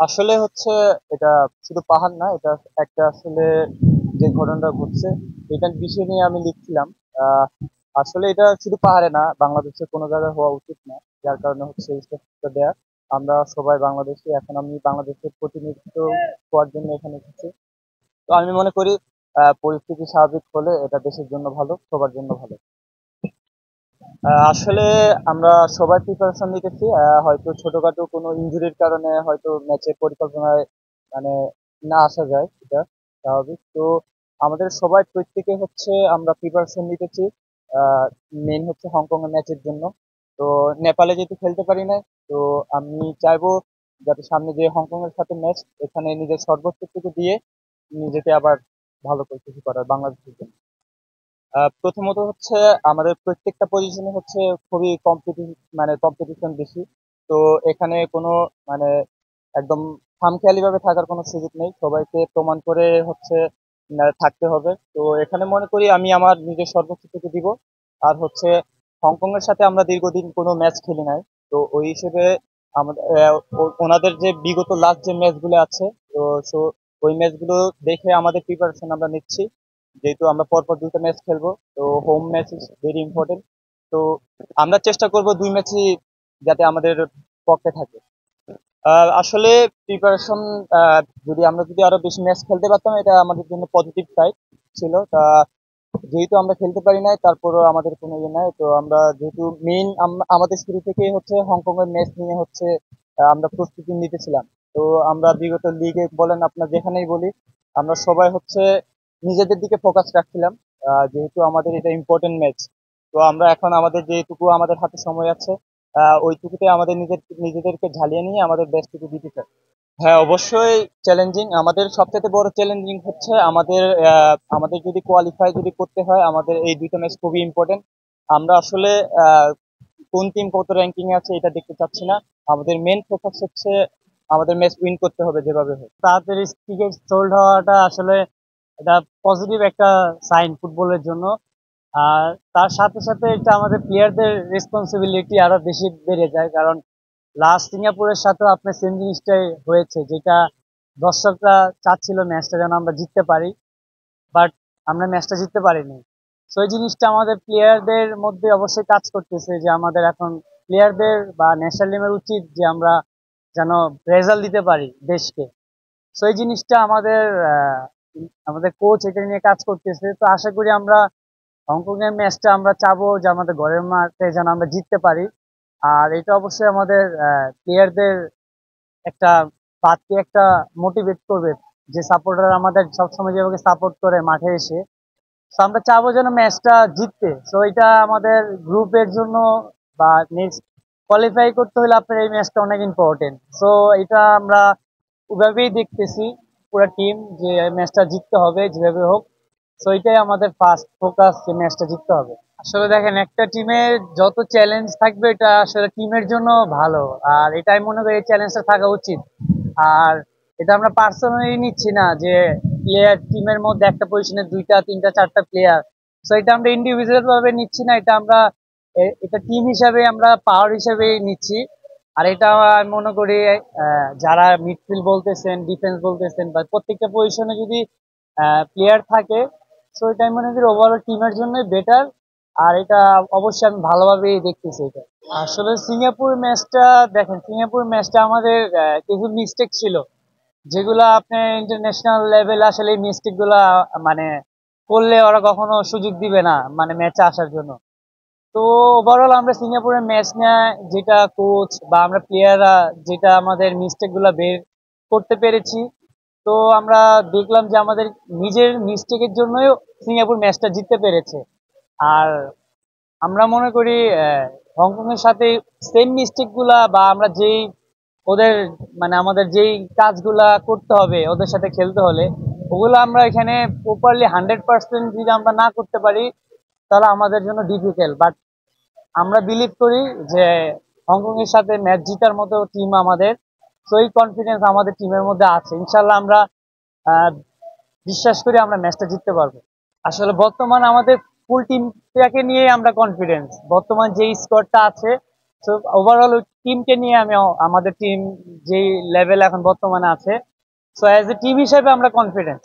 আসলে হচ্ছে এটা শুধু পাহাড় না, এটা একটা আসলে যে ঘটনাটা ঘটছে এটার বিষয় নিয়ে আমি লিখছিলাম। আহ, আসলে এটা শুধু পাহাড়ে না, বাংলাদেশে কোনো জায়গায় হওয়া উচিত না। যার কারণে হচ্ছে এই স্ট্যাটাসটা দেয়া। আমরা সবাই বাংলাদেশি, এখন আমি বাংলাদেশের প্রতিনিধিত্ব হওয়ার জন্য এখানে এসেছি। তো আমি মনে করি পরিস্থিতি স্বাভাবিক হলে এটা দেশের জন্য ভালো, সবার জন্য ভালো। আসলে আমরা সবাই প্রিপারেশন নিতেছি। হয়তো ছোটখাটো কোনো ইনজুরির কারণে হয়তো ম্যাচের পরিকল্পনায় মানে না আসা যায়, এটা স্বাভাবিক। তো আমাদের সবাই প্রত্যেকে হচ্ছে আমরা প্রিপারেশন নিতেছি মেন হচ্ছে হংকং এর ম্যাচের জন্য। তো নেপালে যেহেতু খেলতে পারি না, তো আমি চাইবো যাতে সামনে যে হংকং এর সাথে ম্যাচ, এখানে নিজের সর্বোচ্চটুকু দিয়ে নিজেকে আবার ভালো করে কিছু করার বাংলাদেশের জন্য। প্রথমত হচ্ছে আমাদের প্রত্যেকটা পজিশনে হচ্ছে খুবই কম্পিটিশন বেশি। তো এখানে কোনো মানে একদম খামখেয়ালি ভাবে থাকার কোনো সুযোগ নেই, সবাইকে প্রমাণ করে হচ্ছে থাকতে হবে। তো এখানে মনে করি আমি আমার নিজের সর্বোচ্চটুকু দিব। আর হচ্ছে হংকং এর সাথে আমরা দীর্ঘদিন কোনো ম্যাচ খেলি নাই। তো ওই হিসেবে আমাদের ওনাদের যে বিগত লাস্ট যে ম্যাচগুলো আছে, তো সো ওই ম্যাচগুলো দেখে আমাদের প্রিপারেশন আমরা নিচ্ছি। যেহেতু আমরা পরপর দুটো ম্যাচ খেলবো, তো home match is very important. তো আমরা চেষ্টা করব দুই ম্যাচই যাতে আমাদের পক্ষে থাকে। আসলে প্রিপারেশন, যদি আরো বেশি ম্যাচ খেলতে পারতাম, এটা আমাদের জন্য পজিটিভ সাইড ছিল। তা যেহেতু আমরা খেলতে পারি নাই, তারপরও আমাদের কোনো ইয়ে নাই। তো আমরা যেহেতু মেইন আমাদের শুরু থেকেই হচ্ছে হংকং এর ম্যাচ নিয়ে হচ্ছে আমরা প্রস্তুতি নিতেছিলাম। তো আমরা বিগত লিগে বলেন, আপনার যেখানেই বলি, আমরা সবাই হচ্ছে নিজেদের দিকে ফোকাস রাখছিলাম। যেহেতু আমাদের এটা ইম্পর্টেন্ট ম্যাচ, তো আমরা এখন আমাদের যেটুকু আমাদের হাতে সময় আছে, ওইটুকুতে আমাদের নিজেদেরকে ঝালিয়ে নিয়ে আমাদের বেস্টটুকু দিতে চাই। হ্যাঁ, অবশ্যই চ্যালেঞ্জিং। আমাদের সবচেয়ে বড় চ্যালেঞ্জিং হচ্ছে আমাদের যদি কোয়ালিফাই যদি করতে হয়, আমাদের এই দুইটা ম্যাচ খুবই ইম্পর্টেন্ট। আমরা আসলে আহ, কোন টিম কত র্যাঙ্কিং এ আছে এটা দেখতে চাচ্ছি না। আমাদের মেন ফোকাস হচ্ছে আমাদের ম্যাচ উইন করতে হবে যেভাবে হোক। তাড়াতাড়ি টিকিট সোল্ড হওয়াটা আসলে এটা পজিটিভ একটা সাইন ফুটবলের জন্য। আর তার সাথে সাথে এটা আমাদের প্লেয়ারদের রেসপন্সিবিলিটি আরো বেশি বেড়ে যায়, কারণ লাস্ট সিঙ্গাপুরের সাথেও আপনার সেম জিনিসটাই হয়েছে, যেটা দর্শকরা চাচ্ছিল ম্যাচটা যেন আমরা জিততে পারি, বাট আমরা ম্যাচটা জিততে পারিনি। তো এই জিনিসটা আমাদের প্লেয়ারদের মধ্যে অবশ্যই কাজ করতেছে, যে আমাদের এখন প্লেয়ারদের বা ন্যাশনাল টিমের উচিত যে আমরা যেন রেজাল্ট দিতে পারি দেশকে। তো এই জিনিসটা আমাদের কোচ এটা নিয়ে কাজ করতেছে। তো আশা করি আমরা হংকং এর ম্যাচটা আমরা চাবো যে আমাদের ঘরের মাঠে যেন আমরা জিততে পারি। আর এটা অবশ্যই আমাদের প্লেয়ারদের একটা বাড়তি একটা মোটিভেট করবে, যে সাপোর্টার আমাদের সবসময় যেভাবে সাপোর্ট করে মাঠে এসে। তো আমরা চাবো যেন ম্যাচটা জিততে। তো এটা আমাদের গ্রুপের জন্য বা নেক্সট কোয়ালিফাই করতে হলে আপনার এই ম্যাচটা অনেক ইম্পর্টেন্ট। তো এটা আমরা ওইভাবেই দেখতেছি পুরো টিম, যে ম্যাচটা জিততে হবে যেভাবে হোক। তো এটাই আমাদের ফার্স্ট ফোকাস, যে ম্যাচটা জিততে হবে। আসলে দেখেন, একটা টিমের যত চ্যালেঞ্জ থাকবে এটা আসলে টিমের জন্য ভালো। আর এটাই মনে করি এই চ্যালেঞ্জটা থাকা উচিত। আর এটা আমরা পার্সোনালি নিচ্ছি না, যে প্লেয়ার টিমের মধ্যে একটা পজিশনে দুইটা তিনটা চারটা প্লেয়ার। তো এটা আমরা ইন্ডিভিজুয়াল ভাবে নিচ্ছি না, এটা আমরা এটা টিম হিসাবে আমরা পাওয়ার হিসাবে নিচ্ছি। আর এটা আমি মনে করি যারা মিডফিল্ড বলতেছেন, ডিফেন্স বলতেছেন, বা প্রত্যেকটা পজিশনে যদি প্লেয়ার থাকে, তো এটা আমি মনে করি ওভারঅল টিমের জন্যই বেটার। আর এটা অবশ্যই আমি ভালোভাবেই দেখতেছি এটা। আসলে সিঙ্গাপুর ম্যাচটা, দেখেন সিঙ্গাপুর ম্যাচটা আমাদের কিছু মিস্টেক ছিল, যেগুলো আপনি ইন্টারন্যাশনাল লেভেল আসলে এই মিস্টেক গুলা মানে করলে ওরা কখনো সুযোগ দিবে না মানে ম্যাচে আসার জন্য। তো ওভারঅল আমরা সিঙ্গাপুরের ম্যাচ নিয়ে যেটা কোচ বা আমরা প্লেয়াররা যেটা আমাদের মিস্টেক গুলা বের করতে পেরেছি, তো আমরা দেখলাম যে আমাদের নিজের মিস্টেকের জন্যই সিঙ্গাপুর ম্যাচটা জিততে পেরেছে। আর আমরা মনে করি হংকং এর সাথে সেম মিস্টেক গুলা বা আমরা যেই ওদের আমাদের যেই কাজগুলা করতে হবে ওদের সাথে খেলতে হলে, ওগুলো আমরা এখানে প্রপারলি 100% যদি আমরা না করতে পারি, তাহলে আমাদের জন্য ডিফিকাল্ট। বাট আমরা বিলিভ করি যে হংকং এর সাথে ম্যাচ জিতার মতো টিম আমাদের। তো এই কনফিডেন্স আমাদের টিমের মধ্যে আছে, ইনশাল্লাহ আমরা আহ, বিশ্বাস করি আমরা ম্যাচটা জিততে পারবো। আসলে বর্তমান আমাদের ফুল টিমটাকে নিয়ে আমরা কনফিডেন্স, বর্তমান যে স্কোয়াডটা আছে সো ওভারঅল টিমকে নিয়ে আমি আমাদের টিম যে লেভেল এখন বর্তমানে আছে, সো অ্যাজ এ টিম হিসেবে আমরা কনফিডেন্স।